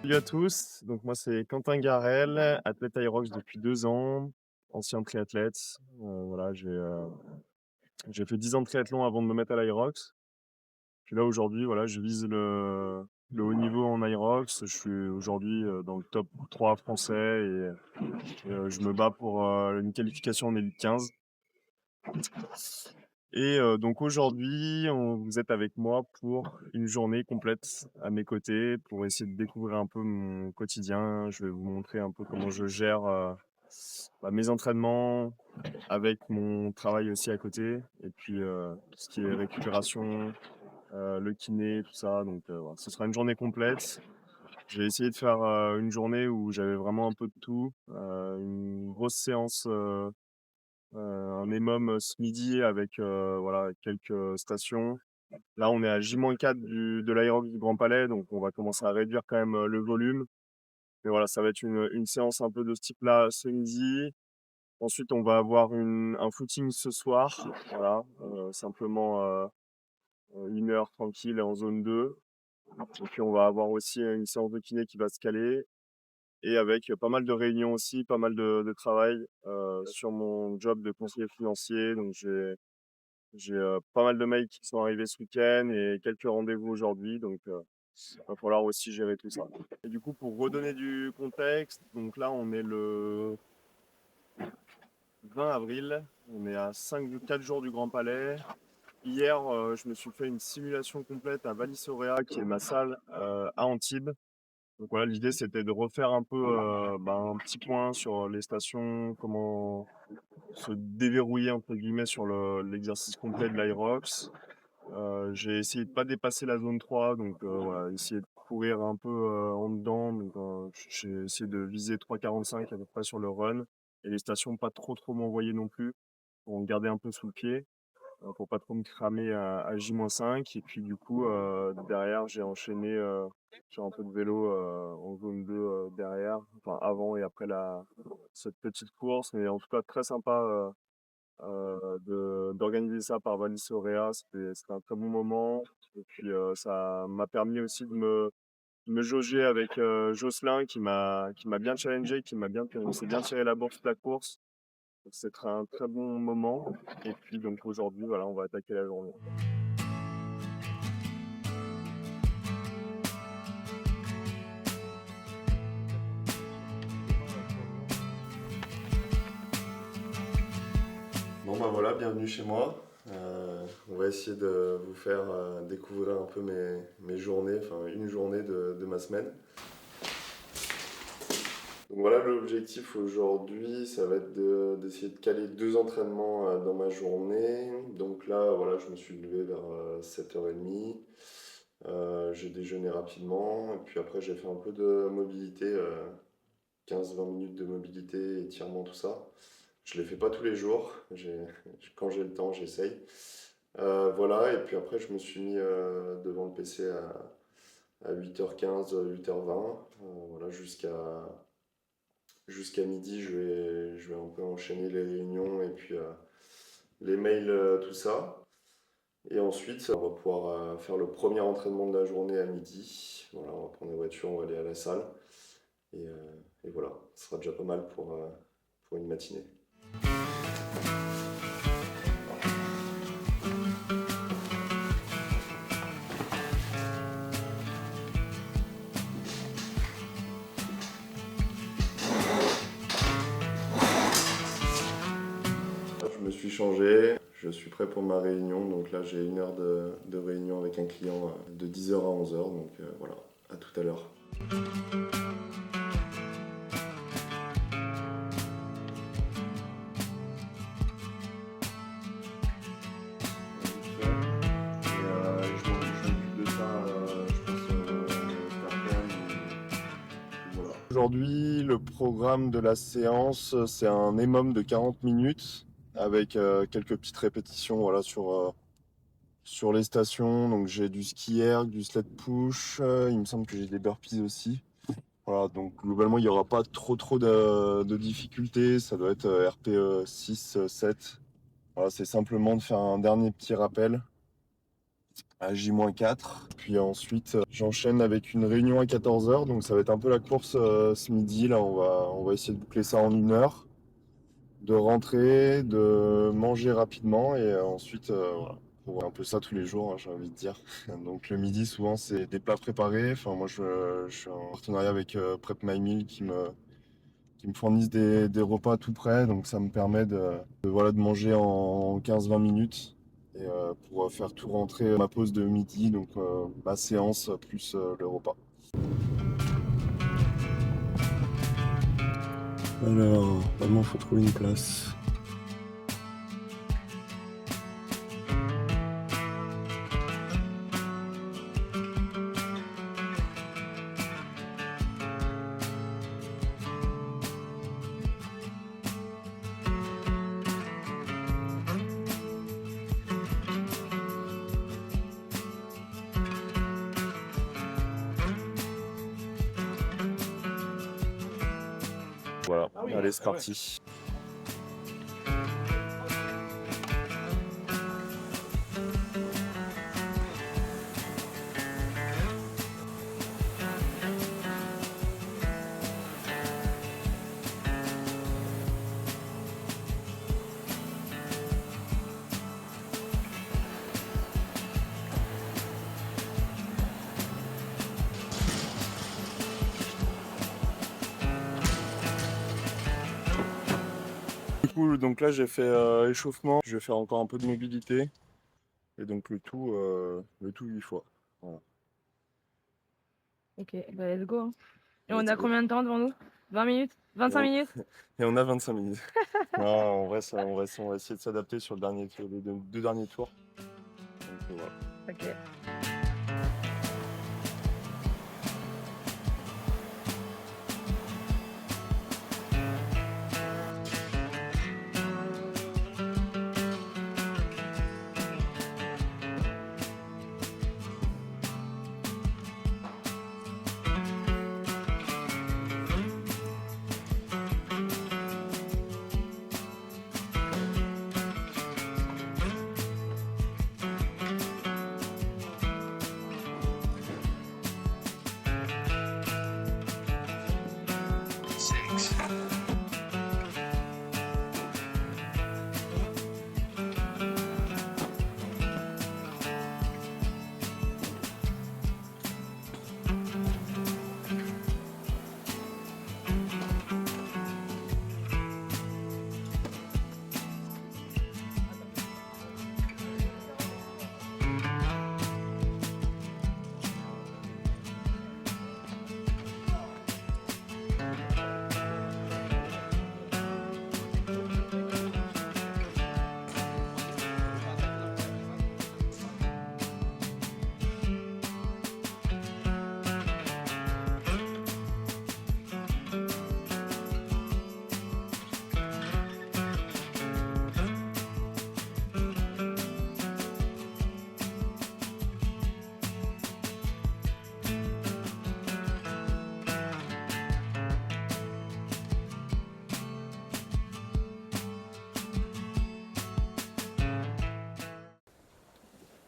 Salut à tous, donc moi c'est Quentin Garel, athlète Aerox depuis 2 ans, ancien triathlète. Voilà, j'ai fait 10 ans de triathlon avant de me mettre à l'Aerox. Puis là aujourd'hui, voilà, je vise le haut niveau en Aerox. Je suis aujourd'hui dans le top 3 français et je me bats pour une qualification en Elite 15. Et donc aujourd'hui, vous êtes avec moi pour une journée complète à mes côtés pour essayer de découvrir un peu mon quotidien. Je vais vous montrer un peu comment je gère mes entraînements avec mon travail aussi à côté et puis tout ce qui est récupération, le kiné, tout ça. Donc voilà, ce sera une journée complète. J'ai essayé de faire une journée où j'avais vraiment un peu de tout, une grosse séance un EMOM ce midi avec voilà, quelques stations. Là, on est à J-4 de l'Aérox du Grand Palais, donc on va commencer à réduire quand même le volume. Mais voilà, ça va être une séance un peu de ce type-là ce midi. Ensuite, on va avoir un footing ce soir, voilà, simplement 1 heure tranquille en zone 2. Et puis, on va avoir aussi une séance de kiné qui va se caler et avec pas mal de réunions aussi, pas mal de travail sur mon job de conseiller financier. Donc, j'ai pas mal de mails qui sont arrivés ce week-end et quelques rendez-vous aujourd'hui, donc va falloir aussi gérer tout ça. Et du coup, pour redonner du contexte, donc là, on est le 20 avril, on est à 4 jours du Grand Palais. Hier, je me suis fait une simulation complète à Vallis-Auréa, qui est ma salle à Antibes. Donc voilà, l'idée c'était de refaire un peu un petit point sur les stations, comment se déverrouiller entre guillemets sur l'exercice complet de l'Aerox. J'ai essayé de pas dépasser la zone 3, donc voilà, essayer de courir un peu en dedans. Donc, j'ai essayé de viser 3,45 à peu près sur le run. Et les stations pas trop m'envoyer non plus, pour me garder un peu sous le pied, pour pas trop me cramer à J-5. Et puis du coup, derrière, j'ai enchaîné sur un peu de vélo en zone 2 derrière, enfin avant et après cette petite course. Mais en tout cas, très sympa d'organiser ça par Vallis Auréa. C'était un très bon moment. Et puis ça m'a permis aussi de me jauger avec Jocelyn qui m'a bien challengé, on s'est bien tiré la bourse toute la course. Donc c'était un très bon moment. Et puis donc aujourd'hui, voilà, on va attaquer la journée. Bon bah voilà, bienvenue chez moi. On va essayer de vous faire découvrir un peu mes journées, enfin une journée de ma semaine. Donc voilà, l'objectif aujourd'hui, ça va être d'essayer de caler 2 entraînements dans ma journée. Donc là, voilà, je me suis levé vers 7h30. J'ai déjeuné rapidement. Et puis après, j'ai fait un peu de mobilité, 15-20 minutes de mobilité, étirement, tout ça. Je ne les fais pas tous les jours. Quand j'ai le temps, j'essaye. Voilà, et puis après, je me suis mis devant le PC à 8h15, 8h20. Voilà, jusqu'à midi, je vais un peu enchaîner les réunions et puis les mails, tout ça. Et ensuite, on va pouvoir faire le premier entraînement de la journée à midi. Voilà, on va prendre la voiture, on va aller à la salle. Et, euh, et voilà, ce sera déjà pas mal pour une matinée. Je me suis changé, je suis prêt pour ma réunion. Donc là, j'ai 1 heure de réunion avec un client de 10h à 11h. Donc voilà, à tout à l'heure. Je m'occupe de ça, je pense, cet après-midi. Voilà. Aujourd'hui, le programme de la séance, c'est un EMOM de 40 minutes avec quelques petites répétitions voilà, sur les stations. Donc j'ai du ski erg, du sled push, il me semble que j'ai des burpees aussi. Voilà, donc globalement, il n'y aura pas trop de difficultés. Ça doit être RPE 6, 7. Voilà, c'est simplement de faire un dernier petit rappel. à J-4. Puis ensuite, j'enchaîne avec une réunion à 14h. Donc ça va être un peu la course ce midi. Là, on va essayer de boucler ça en 1 heure. De rentrer, de manger rapidement et ensuite, voilà. On voit un peu ça tous les jours, hein, j'ai envie de dire. Donc le midi, souvent, c'est des plats préparés. Enfin, moi, je suis en partenariat avec Prep My Meal qui me fournissent des repas tout prêts. Donc ça me permet voilà, de manger en 15-20 minutes et pour faire tout rentrer ma pause de midi, donc ma séance plus le repas. Alors, vraiment, faut trouver une place. Voilà, allez, c'est parti. Du coup, donc là, j'ai fait échauffement. Je vais faire encore un peu de mobilité. Et donc le tout 8 fois. Voilà. Ok, bah let's go. Hein. Et Let's on a go. combien de temps devant nous? 20 minutes? 25 minutes? Et on a 25 minutes. Non, en vrai, on va essayer de s'adapter sur les deux derniers tours. Donc, voilà. Ok.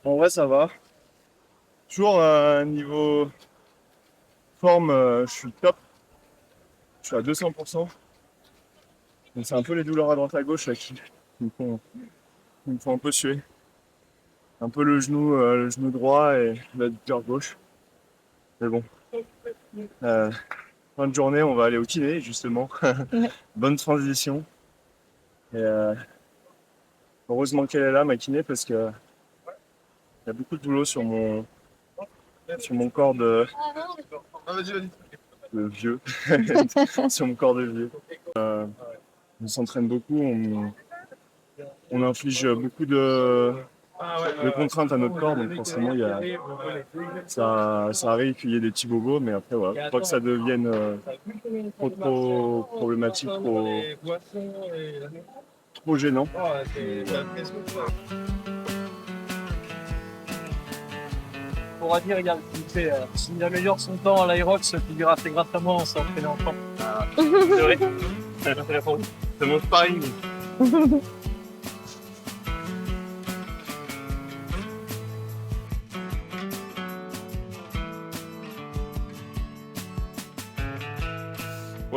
En vrai, ça va. Toujours niveau forme, je suis top. Je suis à 200%. Donc c'est un peu les douleurs à droite à gauche là, qui me font un peu suer. Un peu le genou droit et la douleur gauche. Mais bon. Fin de journée, on va aller au kiné justement. Ouais. Bonne transition. Et heureusement qu'elle est là, ma kiné, parce que il y a beaucoup de boulot sur mon corps de vieux. Sur mon corps de vieux. On s'entraîne beaucoup, on inflige beaucoup de contraintes à notre corps, donc forcément ça arrive qu'il y ait des petits bobos, mais après voilà, faut pas que ça devienne trop problématique, trop gênant. On va dire, regarde, s'il améliore son temps à l'Aerox, c'est grâce à moi, on s'est entraîné ensemble. C'est vrai. C'est mon sparring.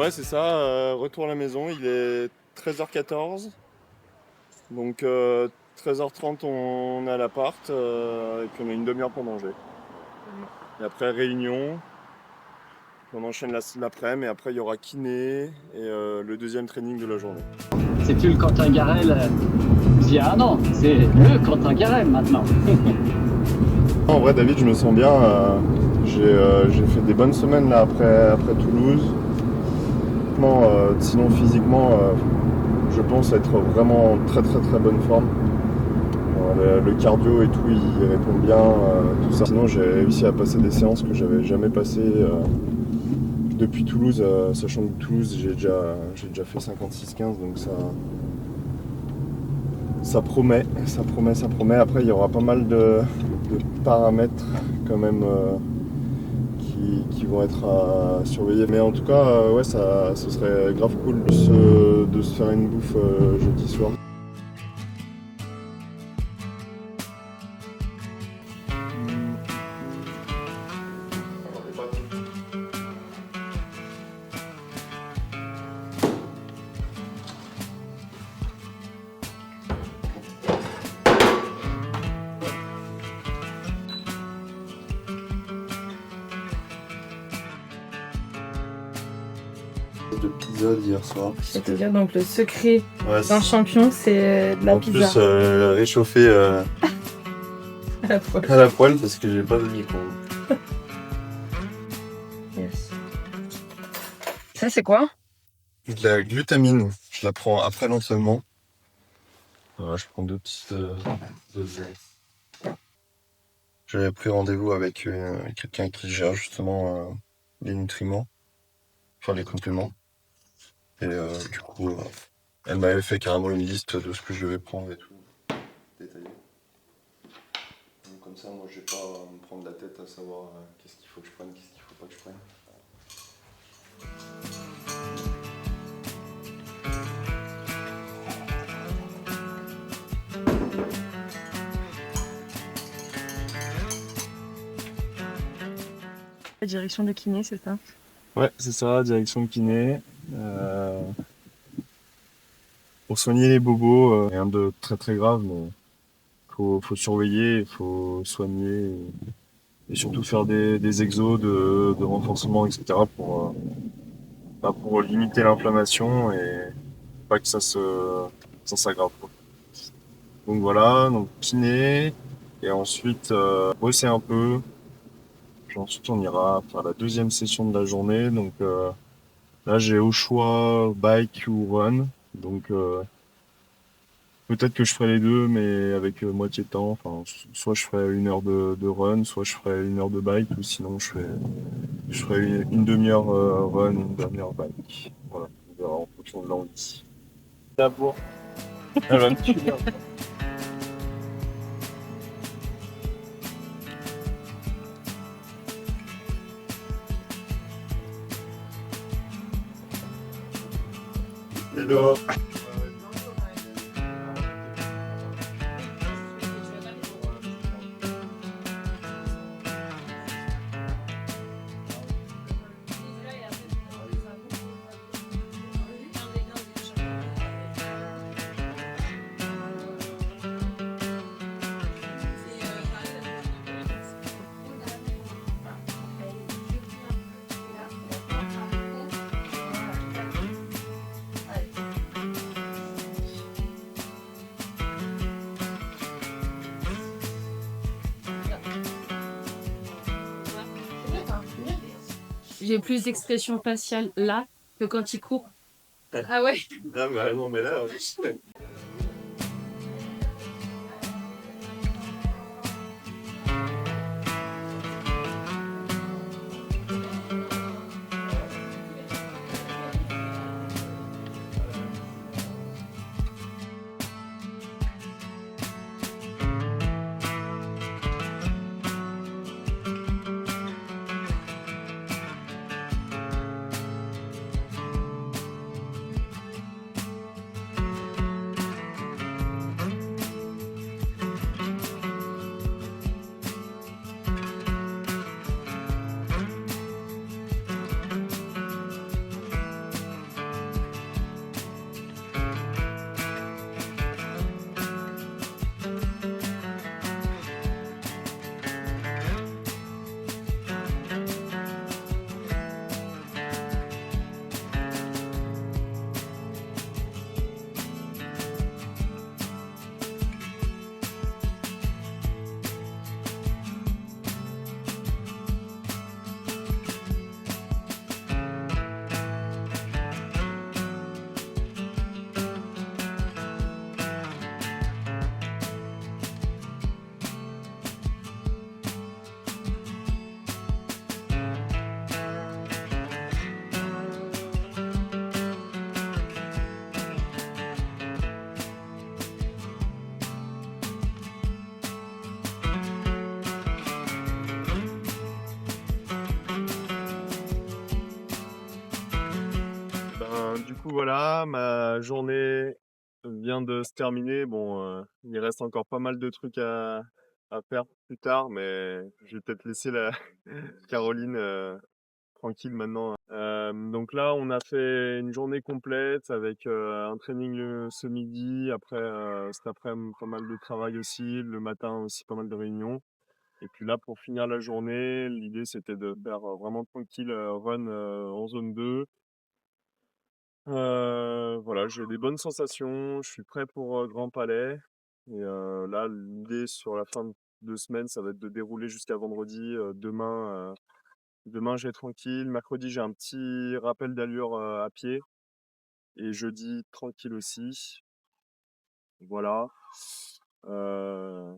Ouais, c'est ça. Retour à la maison, il est 13h14. Donc 13h30, on est à l'appart. Et puis on a une demi-heure pour manger. Et après, réunion. On enchaîne l'après-midi. Et après, il y aura kiné et le deuxième training de la journée. C'est plus le Quentin Garel d'il y a un an. C'est le Quentin Garel maintenant. En vrai, David, je me sens bien. J'ai fait des bonnes semaines là après Toulouse. Sinon, physiquement, je pense être vraiment en très très très bonne forme. Le cardio et tout, il répond bien, tout ça. Sinon, j'ai réussi à passer des séances que j'avais jamais passées depuis Toulouse, sachant que Toulouse, j'ai déjà fait 56-15, donc ça promet. Après, il y aura pas mal de paramètres quand même qui vont être à surveiller. Mais en tout cas, ouais, ce serait grave cool de se faire une bouffe jeudi soir. De pizza d'hier soir. C'est-à-dire donc le secret Ouais, d'un champion, c'est de la en pizza. plus, réchauffé À la fois. à la poêle parce que j'ai pas de micro-ondes. Yes. Ça c'est quoi? De la glutamine, je la prends après l'entraînement. Voilà, je prends deux petites doses. J'avais pris rendez-vous avec quelqu'un qui gère justement les nutriments, enfin les compléments. Et du coup, elle m'avait fait carrément une liste de ce que je devais prendre et tout, détaillé. Donc comme ça, moi, je vais pas me prendre la tête à savoir qu'est-ce qu'il faut que je prenne, qu'est-ce qu'il faut pas que je prenne. La direction de kiné, c'est ça? Ouais, c'est ça, direction de kiné. Pour soigner les bobos, rien de très très grave, mais faut surveiller, il faut soigner et surtout faire des exos de renforcement, etc. pour limiter l'inflammation et pas que ça s'aggrave, quoi. Donc voilà, donc kiné, et ensuite bosser un peu. Puis ensuite on ira faire la deuxième session de la journée. Donc là j'ai au choix bike ou run. Donc peut-être que je ferai les deux, mais avec moitié de temps. Enfin, soit je ferai 1 heure de run, soit je ferai 1 heure de bike, ou sinon je ferai une demi-heure run, une demi-heure bike. Voilà, on verra en fonction de l'envie. D'abord, elle va me tuer. Hello. J'ai plus d'expression faciale là que quand il court. Ah ouais? Ah bah non, mais là, coup, voilà, ma journée vient de se terminer. Bon, il reste encore pas mal de trucs à faire plus tard, mais je vais peut-être laisser la Caroline tranquille maintenant. Donc là, on a fait une journée complète avec un training ce midi. Après, cet après-midi, pas mal de travail aussi. Le matin aussi, pas mal de réunions. Et puis là, pour finir la journée, l'idée c'était de faire vraiment tranquille run en zone 2. Voilà, j'ai des bonnes sensations. Je suis prêt pour Grand Palais. Et là, l'idée sur la fin de semaine, ça va être de dérouler jusqu'à vendredi. Demain, j'ai tranquille. Mercredi, j'ai un petit rappel d'allure à pied. Et jeudi, tranquille aussi. Voilà. Euh,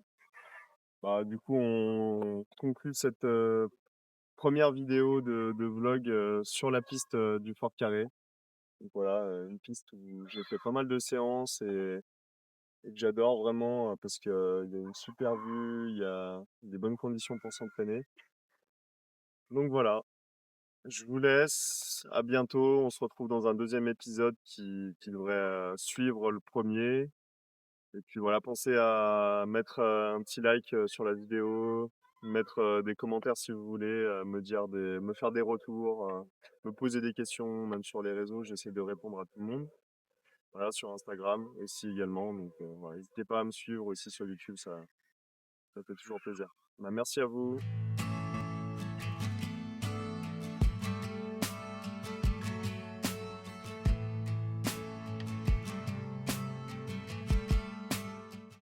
du coup, on conclut cette première vidéo de vlog sur la piste du Fort Carré. Donc voilà, une piste où j'ai fait pas mal de séances et que j'adore vraiment parce qu'il y a une super vue, il y a des bonnes conditions pour s'entraîner. Donc voilà. Je vous laisse, à bientôt. On se retrouve dans un deuxième épisode qui devrait suivre le premier. Et puis voilà, pensez à mettre un petit like sur la vidéo, mettre des commentaires si vous voulez, me faire des retours, me poser des questions, même sur les réseaux. J'essaie de répondre à tout le monde. Voilà, sur Instagram aussi également. Donc voilà, n'hésitez pas à me suivre aussi sur YouTube, ça fait toujours plaisir. Merci à vous.